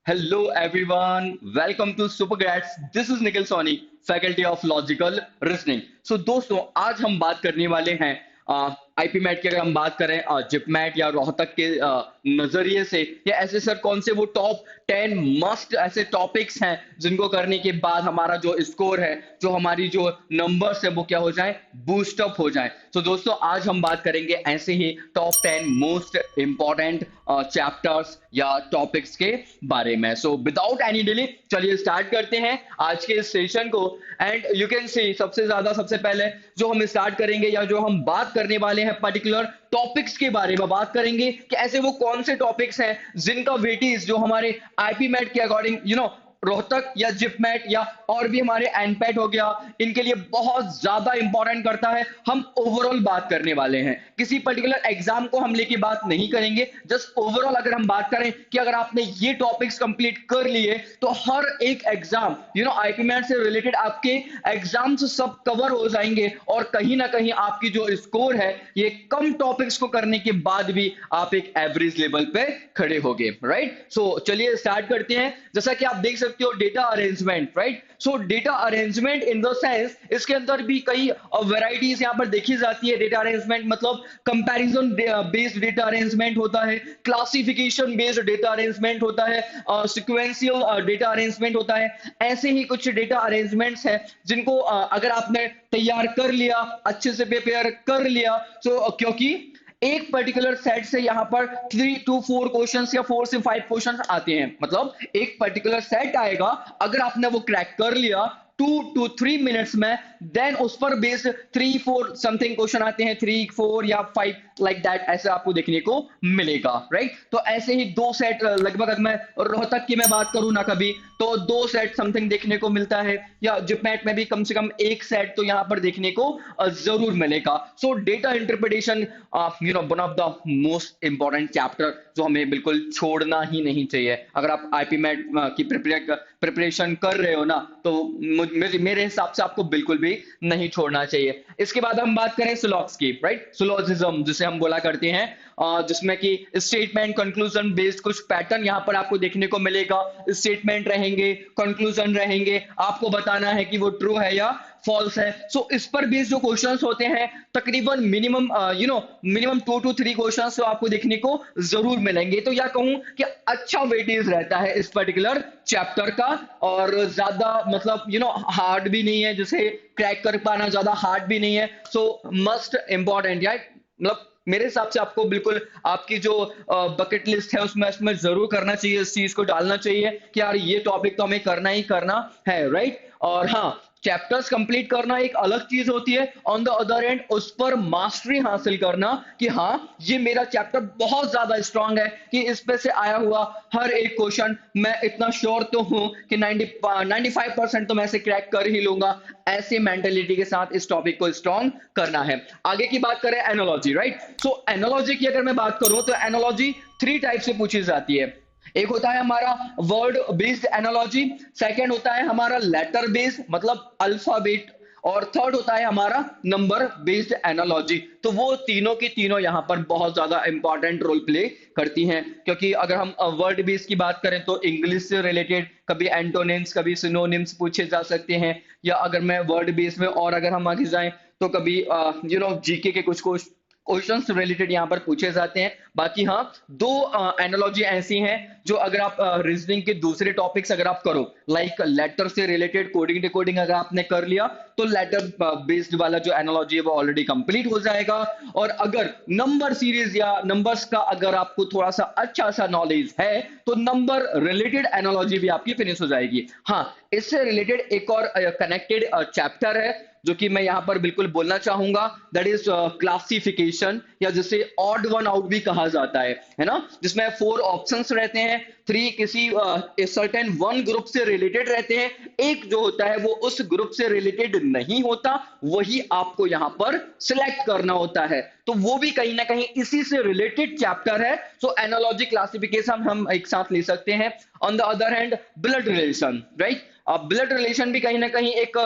Hello everyone, welcome to Supergrads. This is Nikhil Soni, Faculty of Logical Reasoning. So दोस्तों आज हम बात करने वाले हैं आईपी मैट की। अगर हम बात करें जिप मैट या रोहतक के नजरिए से या ऐसे सर कौन से वो टॉप 10 मस्ट ऐसे टॉपिक्स हैं जिनको करने के बाद हमारा जो स्कोर है, जो हमारी जो नंबर्स है वो क्या हो जाए, बूस्ट अप हो जाए। तो दोस्तों आज हम बात करेंगे ऐसे ही टॉप 10 मोस्ट इंपॉर्टेंट चैप्टर्स या टॉपिक्स के बारे में। सो विदाउट एनी डिले चलिए स्टार्ट करते हैं आज के इस सेशन को। एंड यू कैन सी सबसे पहले जो हम स्टार्ट करेंगे या जो हम बात करने वाले हैं पर्टिकुलर टॉपिक्स के बारे में बात करेंगे कि ऐसे वो कौन से टॉपिक्स हैं जिनका वेटेज जो हमारे आईपी मैट के अकॉर्डिंग रोहतक या जिपमेट या और भी हमारे एनपेट हो गया, इनके लिए बहुत ज्यादा इंपॉर्टेंट करता है। हम ओवरऑल बात करने वाले हैं, किसी पर्टिकुलर एग्जाम को हम लेके बात नहीं करेंगे। जस्ट ओवरऑल अगर हम बात करें कि अगर आपने ये टॉपिक्स कंप्लीट कर लिए तो हर एक एग्जाम आईपीमेट से रिलेटेड आपके एग्जाम से सब कवर हो जाएंगे और कहीं ना कहीं आपकी जो स्कोर है ये कम टॉपिक्स को करने के बाद भी आप एक एवरेज लेवल पे खड़े होगे। राइट, सो चलिए स्टार्ट करते हैं। जैसा कि आप देख सकते हो data arrangement, right. So data arrangement in the sense इसके अंदर भी कई वैरायटीज यहां पर देखी जाती है। डेटा अरेंजमेंट मतलब कंपैरिजन बेस्ड डेटा अरेंजमेंट होता है, क्लासिफिकेशन बेस्ड डेटा अरेंजमेंट होता है, सिक्वेंशियल डेटा अरेंजमेंट होता है। ऐसे ही कुछ डेटा अरेंजमेंट्स हैं जिनको अगर आपने तैयार कर लिया, अच्छे से प्रिपेयर कर लिया, तो क्योंकि एक पर्टिकुलर सेट से यहां पर 3 to 4 क्वेश्चंस या 4 से 5 क्वेश्चंस आते हैं। मतलब एक पर्टिकुलर सेट आएगा, अगर आपने वो क्रैक कर लिया 2 to 3 मिनट्स में, देन उस पर बेस्ड 3 4 समथिंग क्वेश्चन आते हैं, 3 4 या 5 लाइक दैट, ऐसे आपको देखने को मिलेगा। राइट, तो ऐसे ही दो सेट लगभग, अगर मैं रोहतक की मैं बात करूं ना कभी, तो 2 सेट समथिंग देखने को मिलता है, या जिपमेट में भी कम से कम एक सेट तो यहां पर देखने को जरूर मिलेगा। सो data interpretation one of the most important chapter जो हमें बिल्कुल छोड़ना ही नहीं चाहिए। अगर आप आईपी मैट की प्रिपरेशन कर रहे हो ना, तो मेरे हिसाब से आपको बिल्कुल भी नहीं छोड़ना चाहिए। इसके बाद हम बात करें सिलॉक्स की, राइट, सिलोजिज्म जिसे हम बोला करते हैं, जिसमें कि स्टेटमेंट कंक्लूजन बेस्ड कुछ पैटर्न यहां पर आपको देखने को मिलेगा। स्टेटमेंट रहेंगे, कंक्लूजन रहेंगे, आपको बताना है कि वो ट्रू है या फॉल्स है। सो इस पर बेस्ड जो क्वेश्चंस होते हैं तकरीबन मिनिमम 2 to 3 क्वेश्चंस तो आपको देखने को जरूर मिलेंगे। तो या कहूं कि अच्छा वेटेज रहता है इस पर्टिकुलर चैप्टर का, और ज्यादा मतलब हार्ड भी नहीं है, जिसे क्रैक कर पाना ज्यादा हार्ड भी नहीं है। सो मस्ट इंपॉर्टेंट यार, मतलब मेरे हिसाब से आपको बिल्कुल आपकी जो बकेट लिस्ट है उसमें जरूर करना चाहिए, इस चीज को डालना चाहिए कि यार ये टॉपिक तो हमें करना ही करना है। राइट, और हाँ, चैप्टर्स कंप्लीट करना एक अलग चीज होती है, ऑन द अदर एंड उस पर मास्टरी हासिल करना कि हाँ ये मेरा चैप्टर बहुत ज्यादा स्ट्रांग है कि इस पे से आया हुआ हर एक क्वेश्चन मैं इतना श्योर तो हूं कि 95% तो मैं इसे क्रैक कर ही लूंगा। ऐसी मेंटेलिटी के साथ इस टॉपिक को स्ट्रांग करना है। आगे की बात करें एनालॉजी, राइट। सो एनालॉजी की अगर मैं बात करूं तो एनालॉजी 3 टाइप से पूछी जाती है। एक होता है हमारा वर्ड बेस्ड एनालॉजी, सेकंड होता है हमारा लेटर बेस्ड मतलब अल्फाबेट, और थर्ड होता है हमारा नंबर बेस्ड एनालॉजी। तो वो तीनों की तीनों यहां पर बहुत ज्यादा इंपॉर्टेंट रोल प्ले करती हैं, क्योंकि अगर हम वर्ड बेस्ड की बात करें तो इंग्लिश से रिलेटेड कभी एंटोनिम्स कभी सिनोनिम्स पूछे जा सकते हैं, या अगर मैं वर्ड बेस्ड में और अगर हम आगे जाएं तो कभी जीके के कुछ क्वेश्चंस रिलेटेड यहां पर पूछे जाते हैं। बाकी हाँ, दो एनालॉजी ऐसी हैं जो अगर आप रीजनिंग के दूसरे टॉपिक्स अगर आप करो, लाइक लेटर से रिलेटेड कोडिंग डिकोडिंग अगर आपने कर लिया तो लेटर बेस्ड वाला जो एनालॉजी है वो ऑलरेडी कंप्लीट हो जाएगा। और अगर नंबर सीरीज या नंबर्स का अगर आपको थोड़ा सा अच्छा सा नॉलेज है तो नंबर रिलेटेड एनालॉजी भी आपकी फिनिश हो जाएगी। हाँ, इससे रिलेटेड एक और कनेक्टेड चैप्टर है जो कि मैं यहां पर बिल्कुल बोलना चाहूंगा, दैट इज क्लासिफिकेशन, या जिसे ऑड वन आउट भी कहा जाता है ना, जिसमें 4 ऑप्शंस रहते हैं, 3 किसी सर्टेन वन ग्रुप से रिलेटेड रहते हैं, एक जो होता है वो उस ग्रुप से रिलेटेड नहीं होता, वही आपको यहां पर सिलेक्ट करना होता है। तो वो भी कहीं ना कहीं इसी से रिलेटेड चैप्टर है। सो एनालॉजी क्लासिफिकेशन हम एक साथ ले सकते हैं। On the other hand blood relation, right, blood relation भी कहीं ना कहीं एक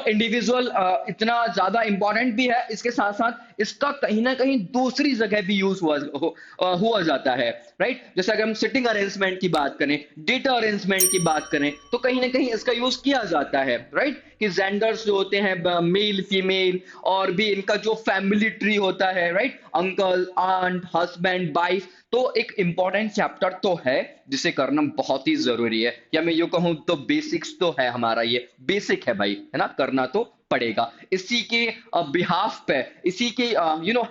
इंडिविजुअल इतना ज्यादा इंपॉर्टेंट भी है, इसके साथ साथ इसका कहीं ना कहीं दूसरी जगह भी यूज हुआ जाता है, राइट। जैसे अगर हम सिटिंग अरेंजमेंट की बात करें, डेटा अरेंजमेंट की बात करें, तो कहीं ना कहीं इसका यूज किया जाता है, राइट, कि जेंडर्स जो होते हैं, मेल फीमेल, और भी इनका जो फैमिली ट्री होता है, right, uncle aunt husband wife, तो एक इंपॉर्टेंट चैप्टर तो है जिसे करना बहुत ही जरूरी है, या मैं यूं कहूं तो बेसिक्स तो है हमारा, ये बेसिक है भाई, है ना, करना तो पड़ेगा। इसी के बिहाफ पे, इसी के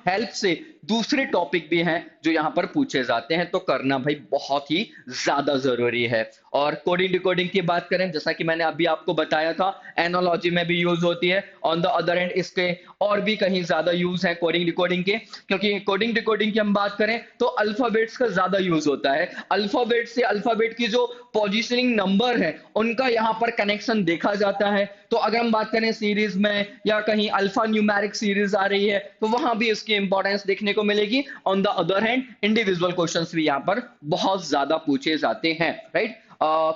हेल्प से दूसरे टॉपिक भी हैं जो यहाँ पर पूछे जाते हैं, तो करना भाई बहुत ही ज्यादा जरूरी है। और कोडिंग डिकोडिंग की बात करें, जैसा कि मैंने अभी आपको बताया था, एनोलॉजी में भी यूज होती है। ऑन द अदर एंड इसके और भी कहीं ज्यादा यूज है कोडिंग डिकोडिंग के, क्योंकि कोडिंग डिकोडिंग की हम बात करें तो अल्फाबेट्स का ज्यादा यूज होता है। अल्फाबेट से अल्फाबेट की जो पोजीशनिंग नंबर है उनका यहाँ पर कनेक्शन देखा जाता है। तो अगर हम बात करें सीरीज में, या कहीं अल्फा न्यूमेरिक सीरीज आ रही है, तो वहां भी इसकी इंपॉर्टेंस देखने को मिलेगी। On the other hand individual questions भी यहाँ पर बहुत ज्यादा पूछे जाते हैं, राइट।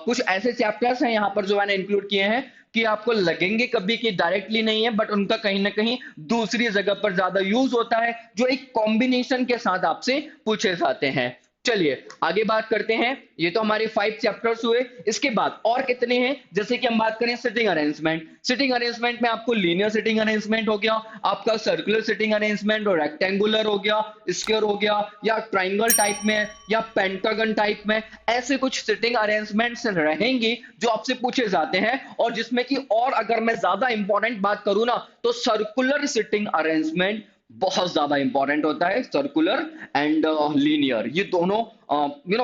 कुछ ऐसे चैप्टर्स हैं यहाँ पर जो मैंने इंक्लूड किए हैं कि आपको लगेंगे कभी कि डायरेक्टली नहीं है, बट उनका कहीं ना कहीं दूसरी जगह पर ज्यादा यूज होता है, जो एक कॉम्बिनेशन के साथ आपसे पूछे जाते हैं। चलिए आगे बात करते हैं। ये तो हमारे 5 चैप्टर्स हुए। इसके बाद और कितने हैं, जैसे कि हम बात करें सिटिंग अरेंजमेंट। सिटिंग अरेंजमेंट में आपको लीनियर सिटिंग अरेंजमेंट हो गया, आपका सर्कुलर सिटिंग अरेंजमेंट, और रेक्टेंगुलर हो गया, स्क्वायर हो गया, या ट्राइंगल टाइप में, या पेंटागन टाइप में, ऐसे कुछ सिटिंग अरेंजमेंट्स रहेंगे जो आपसे पूछे जाते हैं। और जिसमें कि और अगर मैं ज्यादा इंपॉर्टेंट बात करूं ना, तो सर्कुलर सिटिंग अरेंजमेंट बहुत ज्यादा इंपॉर्टेंट होता है। सर्कुलर एंड लीनियर, ये दोनों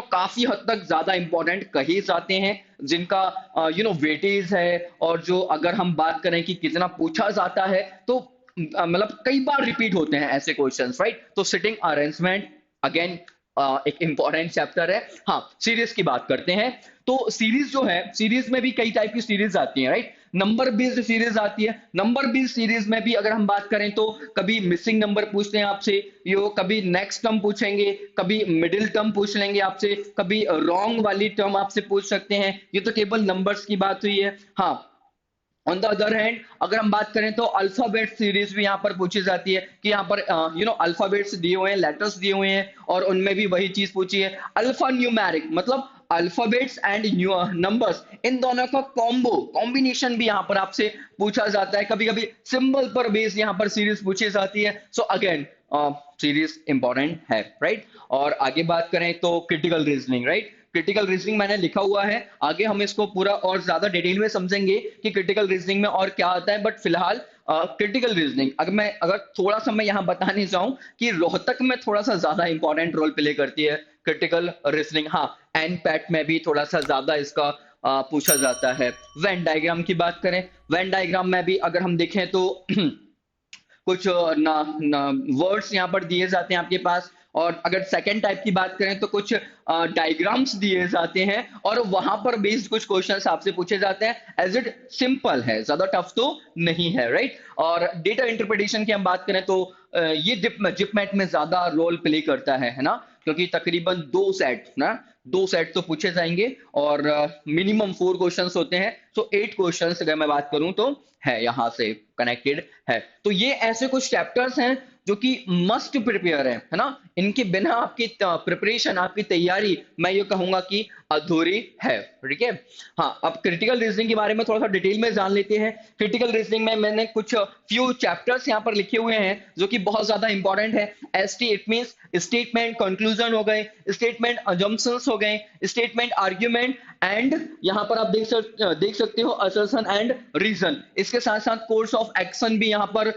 काफी हद तक ज्यादा इंपॉर्टेंट कहे जाते हैं, जिनका वेटेज है, और जो अगर हम बात करें कि कितना पूछा जाता है, तो मतलब कई बार रिपीट होते हैं ऐसे क्वेश्चंस, राइट। तो सिटिंग अरेंजमेंट अगेन एक इंपॉर्टेंट चैप्टर है। हाँ, सीरीज की बात करते हैं। तो सीरीज जो है, सीरीज में भी कई टाइप की सीरीज आती है, राइट। नंबर बेस्ड सीरीज आती है। नंबर बेस्ड सीरीज में भी अगर हम बात करें तो कभी मिसिंग नंबर पूछते हैं आपसे, यो कभी नेक्स्ट टर्म पूछेंगे, कभी मिडिल टर्म पूछ लेंगे आपसे, कभी रॉन्ग वाली टर्म आपसे पूछ सकते हैं। ये तो केवल नंबर्स की बात हुई है। हाँ, ऑन द अदर हैंड अगर हम बात करें तो अल्फाबेट सीरीज भी यहाँ पर पूछी जाती है, कि यहाँ पर अल्फाबेट्स दिए हुए हैं, लेटर्स दिए हुए हैं, और उनमें भी वही चीज पूछी है। अल्फा न्यूमेरिक मतलब अल्फाबेट्स एंड नंबर्स, इन दोनों का कॉम्बिनेशन भी यहाँ पर आपसे पूछा जाता है। कभी कभी सिंबल पर बेस्ड यहाँ पर सीरीज पूछी जाती है। सो अगेन सीरीज इंपॉर्टेंट है, राइट। और आगे बात करें तो critical reasoning, right. Critical reasoning मैंने लिखा हुआ है, आगे हम इसको पूरा और ज्यादा डिटेल में समझेंगे कि क्रिटिकल रीजनिंग में और क्या आता है। बट फिलहाल क्रिटिकल रीजनिंग अगर थोड़ा सा मैं यहाँ बताने चाहूँ कि रोहतक में थोड़ा सा ज्यादा इंपॉर्टेंट रोल प्ले करती है क्रिटिकल रीजनिंग। हाँ, एनपैट में भी थोड़ा सा ज्यादा इसका पूछा जाता है। वेन डायग्राम की बात करें, वेन डायग्राम में भी अगर हम देखें तो कुछ वर्ड्स यहाँ पर दिए जाते हैं आपके पास, और अगर सेकंड टाइप की बात करें तो कुछ डायग्राम्स दिए जाते हैं, और वहां पर बेस्ड कुछ क्वेश्चंस आपसे पूछे जाते हैं। एज इट सिंपल है, ज्यादा टफ तो नहीं है, राइट। और डेटा इंटरप्रिटेशन की हम बात करें तो ये जिपमेट में ज्यादा रोल प्ले करता है ना, क्योंकि तकरीबन 2 सेट तो पूछे जाएंगे, और मिनिमम 4 क्वेश्चंस होते हैं। तो 8 क्वेश्चंस अगर मैं बात करूं तो है, यहां से कनेक्टेड है। तो ये ऐसे कुछ चैप्टर्स हैं जो कि मस्ट प्रिपेयर है ना। इनके बिना आपकी प्रिपरेशन, आपकी तैयारी, मैं ये कहूंगा कि अधूरी है, ठीक है। हाँ, अब क्रिटिकल रीजनिंग के बारे में थोड़ा सा डिटेल में जान लेते हैं। क्रिटिकल रीजनिंग में मैंने कुछ फ्यू चैप्टर्स यहाँ पर लिखे हुए हैं जो कि बहुत ज्यादा इंपॉर्टेंट है। ST it means statement conclusion हो गए, स्टेटमेंट अजम्पशंस हो गए, स्टेटमेंट आर्ग्यूमेंट, एंड यहाँ पर आप देख सकते हो असर्शन एंड रीजन। इसके साथ साथ कोर्स ऑफ एक्शन भी यहाँ पर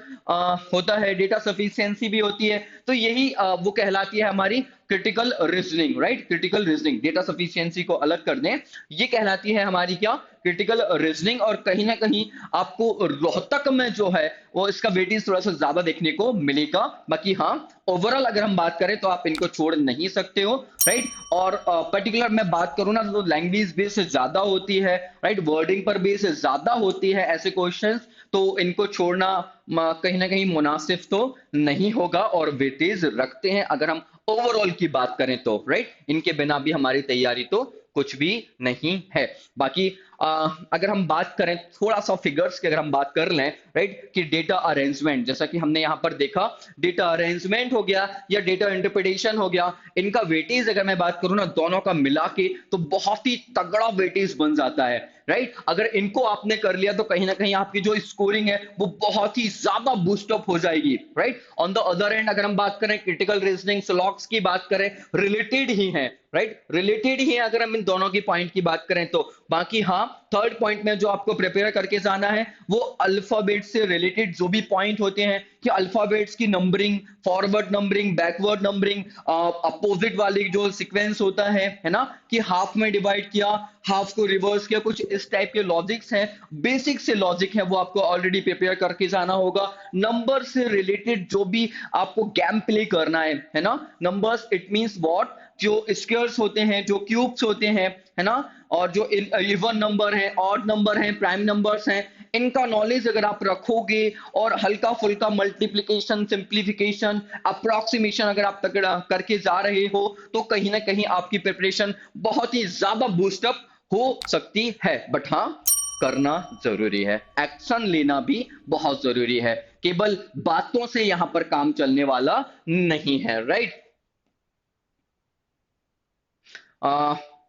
होता है, डेटा सफिशिएंसी भी होती है। तो यही वो कहलाती है हमारी critical reasoning, right. Critical reasoning, data sufficiency को अलग कर दें, ये कहलाती है हमारी क्या, क्रिटिकल रीजनिंग। और कहीं ना कहीं आपको रोहतक में जो है वो इसका वेटेज थोड़ा सा ज्यादा देखने को मिलेगा। बाकी हाँ, ओवरऑल अगर हम बात करें तो आप इनको छोड़ नहीं सकते हो, राइट। और पर्टिकुलर मैं बात करूं ना तो लैंग्वेज बेस ज्यादा होती है, राइट, वर्डिंग पर बेस ज्यादा होती है ऐसे क्वेश्चंस, तो इनको छोड़ना कहीं ना कहीं मुनासिब तो नहीं होगा, और वेटेज रखते हैं अगर हम ओवरऑल की बात करें तो, राइट। इनके बिना भी हमारी तैयारी तो कुछ भी नहीं है। बाकी अगर हम बात करें थोड़ा सा फिगर्स की, अगर हम बात कर लें, राइट, कि डेटा अरेंजमेंट, जैसा कि हमने यहाँ पर देखा, डेटा अरेंजमेंट हो गया या डेटा इंटरप्रिटेशन हो गया, इनका वेटेज अगर मैं बात करूं ना दोनों का मिला के, तो बहुत ही तगड़ा वेटेज बन जाता है, राइट। अगर इनको आपने कर लिया तो कहीं ना कहीं आपकी जो स्कोरिंग है वो बहुत ही ज्यादा बूस्टअप हो जाएगी, right. On the other and अगर हम बात करें क्रिटिकल रीजनिंग स्लॉक्स की बात करें, रिलेटेड ही है, राइट, रिलेटेड ही है अगर हम इन दोनों की पॉइंट की बात करें तो। बाकी हाँ, थर्ड पॉइंट में जो आपको प्रिपेयर करके जाना है वो अल्फाबेट से रिलेटेड जो भी पॉइंट होते हैं, कि अल्फाबेट्स की numbering, forward numbering, backward numbering, opposite वाली जो सीक्वेंस होता है ना, कि हाफ में डिवाइड किया, हाफ को रिवर्स किया, कुछ इस टाइप के लॉजिक्स हैं, बेसिक से लॉजिक है, वो आपको ऑलरेडी प्रिपेयर करके जाना होगा। नंबर से रिलेटेड जो भी आपको गेम प्ले करना है ना, नंबर्स इट मींस व्हाट, जो स्क्वायर्स होते हैं, जो क्यूब्स होते हैं, है ना, और जो इवन नंबर है, ऑड नंबर है, प्राइम नंबर्स हैं, इनका नॉलेज अगर आप रखोगे और हल्का फुल्का मल्टीप्लिकेशन, सिंप्लीफिकेशन, अप्रोक्सीमेशन अगर आप तगड़ा करके जा रहे हो, तो कहीं ना कहीं आपकी प्रिपरेशन बहुत ही ज्यादा बूस्टअप हो सकती है। बट हाँ, करना जरूरी है, एक्शन लेना भी बहुत जरूरी है, केवल बातों से यहां पर काम चलने वाला नहीं है, right.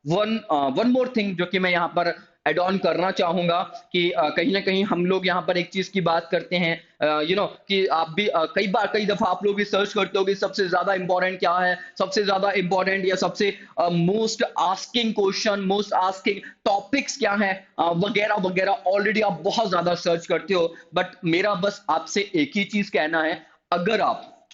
One one more thing जो कि मैं यहाँ पर एड ऑन करना चाहूंगा, कि कहीं ना कहीं हम लोग यहाँ पर एक चीज की बात करते हैं, कि आप भी कई दफा आप लोग भी सर्च करते हो कि सबसे ज्यादा इंपॉर्टेंट क्या है, सबसे ज्यादा इंपॉर्टेंट या सबसे most asking question, most asking topics क्या है, वगैरह वगैरह, ऑलरेडी आप बहुत ज्यादा सर्च करते हो। बट मेरा बस आपसे एक ही चीज कहना है, अगर आप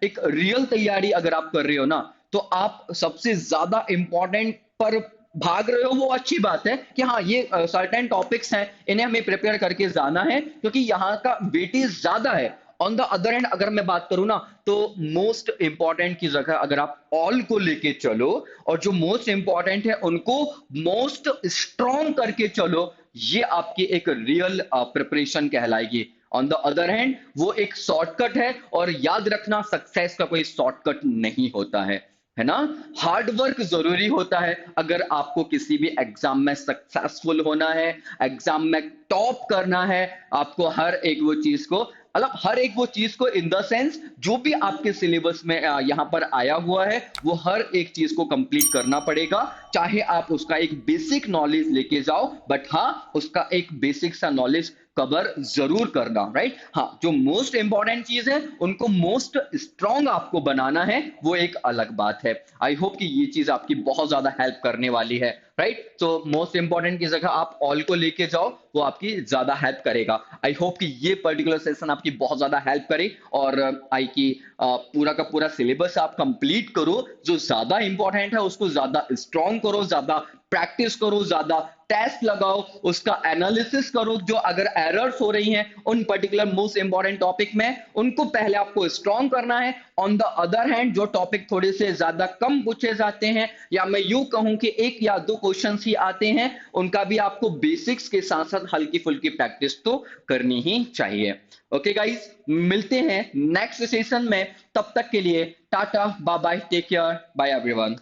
एक रियल तैयारी अगर आप कर रहे हो ना, तो आप सबसे ज्यादा इंपॉर्टेंट पर भाग रहे हो, वो अच्छी बात है कि हाँ ये सर्टेन टॉपिक्स हैं, इन्हें हमें प्रिपेयर करके जाना है क्योंकि यहाँ का वेटेज ज्यादा है। ऑन द अदर एंड अगर मैं बात करूं ना, तो मोस्ट इंपॉर्टेंट की जगह अगर आप ऑल को लेके चलो और जो मोस्ट इंपॉर्टेंट है उनको मोस्ट स्ट्रॉन्ग करके चलो, ये आपकी एक रियल प्रिपरेशन कहलाएगी। ऑन द अदर हैंड वो एक शॉर्टकट है, और याद रखना सक्सेस का कोई शॉर्टकट नहीं होता है ना। हार्ड वर्क जरूरी होता है अगर आपको किसी भी एग्जाम में सक्सेसफुल होना है, एग्जाम में टॉप करना है, आपको हर एक वो चीज को, मतलब हर एक वो चीज को इन द सेंस जो भी आपके सिलेबस में यहाँ पर आया हुआ है, वो हर एक चीज को कंप्लीट करना पड़ेगा, चाहे आप उसका एक बेसिक नॉलेज लेके जाओ, बट हाँ उसका एक बेसिक सा नॉलेज कवर जरूर करना, राइट। हाँ, जो मोस्ट इंपॉर्टेंट चीज है उनको मोस्ट स्ट्रॉन्ग आपको बनाना है, वो एक अलग बात है। आई होप कि ये चीज आपकी बहुत ज्यादा हेल्प करने वाली है, राइट। तो मोस्ट इंपॉर्टेंट की जगह आप ऑल को लेके जाओ, वो आपकी ज्यादा हेल्प करेगा। आई होप कि ये पर्टिकुलर सेशन आपकी बहुत ज्यादा हेल्प करे, और आई की पूरा का पूरा सिलेबस आप कंप्लीट करो, जो ज्यादा इंपॉर्टेंट है उसको ज्यादा स्ट्रॉन्ग करो, ज्यादा प्रैक्टिस करो, ज्यादा टेस्ट लगाओ, उसका एनालिसिस करो, जो अगर एरर्स हो रही हैं उन पर्टिकुलर मोस्ट इंपॉर्टेंट टॉपिक में, उनको पहले आपको स्ट्रॉन्ग करना है। ऑन द अदर हैंड जो टॉपिक थोड़े से ज्यादा कम पूछे जाते हैं, या मैं यूं कहूं कि एक या दो क्वेश्चंस ही आते हैं, उनका भी आपको बेसिक्स के साथ साथ हल्की फुल्की प्रैक्टिस तो करनी ही चाहिए। ओके गाइस, मिलते हैं नेक्स्ट सेशन में, तब तक के लिए tata, bye bye, take care, bye everyone.